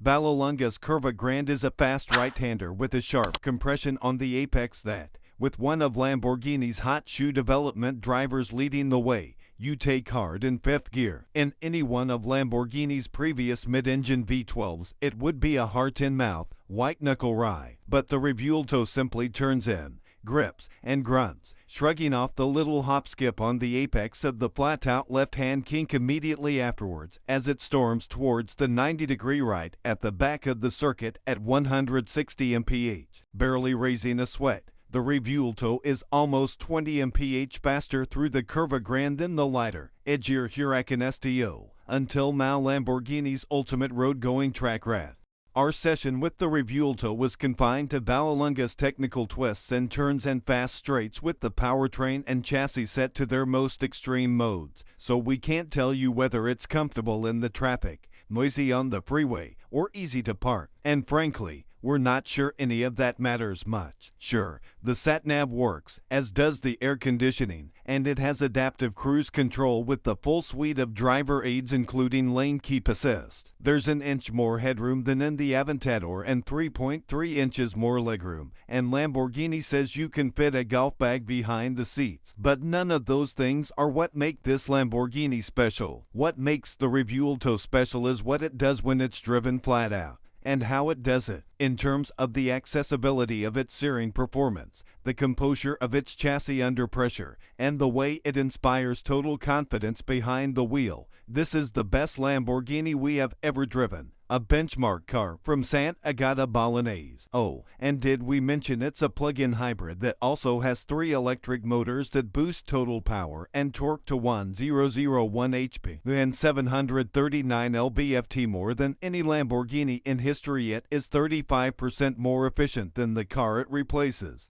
Vallelunga's Curva Grande is a fast right-hander with a sharp compression on the apex that, with one of Lamborghini's hot shoe development drivers leading the way, you take hard in fifth gear. In any one of Lamborghini's previous mid-engine V12s, it would be a heart-in-mouth, white-knuckle ride. But the Revuelto simply turns in, grips, and grunts, shrugging off the little hop-skip on the apex of the flat-out left-hand kink immediately afterwards as it storms towards the 90-degree right at the back of the circuit at 160 mph. Barely raising a sweat, the Revuelto is almost 20 mph faster through the Curva Grande than the lighter, edgier Huracan STO, until now Lamborghini's ultimate road-going track rat. Our session with the Revuelto was confined to Vallelunga's technical twists and turns and fast straights with the powertrain and chassis set to their most extreme modes, so we can't tell you whether it's comfortable in the traffic, noisy on the freeway, or easy to park, and frankly, we're not sure any of that matters much. Sure, the sat-nav works, as does the air conditioning, and it has adaptive cruise control with the full suite of driver aids including lane keep assist. There's an inch more headroom than in the Aventador and 3.3 inches more legroom, and Lamborghini says you can fit a golf bag behind the seats. But none of those things are what make this Lamborghini special. What makes the Revuelto special is what it does when it's driven flat out, and how it does it, in terms of the accessibility of its steering performance, the composure of its chassis under pressure, and the way it inspires total confidence behind the wheel. This is the best Lamborghini we have ever driven. A benchmark car from Sant Agata Bolognese. Oh, and did we mention it's a plug-in hybrid that also has 3 electric motors that boost total power and torque to 1001 HP and 739 lb-ft more than any Lamborghini in history. It is 35% more efficient than the car it replaces.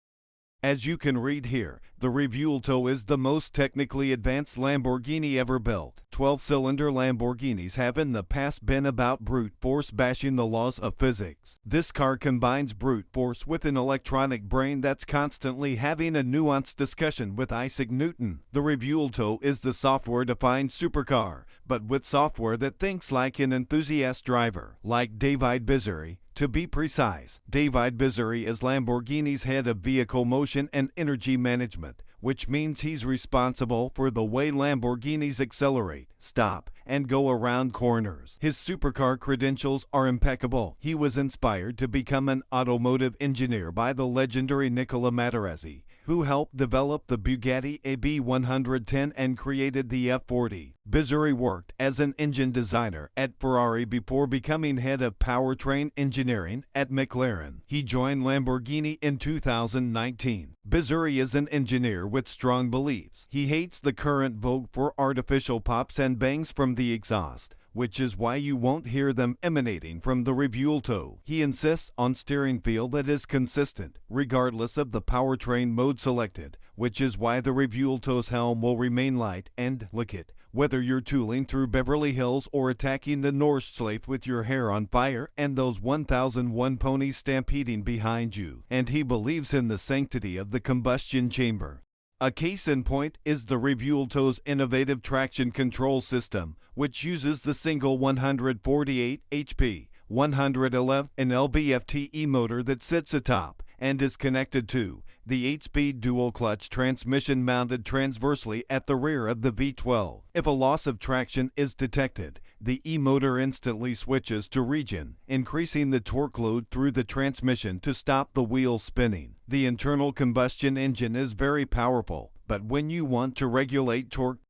As you can read here, the Revuelto is the most technically advanced Lamborghini ever built. 12-cylinder Lamborghinis have in the past been about brute force bashing the laws of physics. This car combines brute force with an electronic brain that's constantly having a nuanced discussion with Isaac Newton. The Revuelto is the software-defined supercar, but with software that thinks like an enthusiast driver, like David Bizzarri. To be precise, David Bizzarri is Lamborghini's head of vehicle motion and energy management, which means he's responsible for the way Lamborghinis accelerate, stop, and go around corners. His supercar credentials are impeccable. He was inspired to become an automotive engineer by the legendary Nicola Materazzi, who helped develop the Bugatti AB110 and created the F40. Bizzarri worked as an engine designer at Ferrari before becoming head of powertrain engineering at McLaren. He joined Lamborghini in 2019. Bizzarri is an engineer with strong beliefs. He hates the current vogue for artificial pops and bangs from the exhaust, which is why you won't hear them emanating from the Revuelto. He insists on steering feel that is consistent, regardless of the powertrain mode selected, which is why the Revuelto's helm will remain light and lick it, whether you're tooling through Beverly Hills or attacking the Nordschleife with your hair on fire and those 1001 ponies stampeding behind you. And he believes in the sanctity of the combustion chamber. A case in point is the Revuelto's innovative traction control system, which uses the single 148 HP, 111 lb-ft e-motor that sits atop and is connected to the 8-speed dual-clutch transmission mounted transversely at the rear of the V12. If a loss of traction is detected, the e-motor instantly switches to regen, increasing the torque load through the transmission to stop the wheels spinning. The internal combustion engine is very powerful, but when you want to regulate torque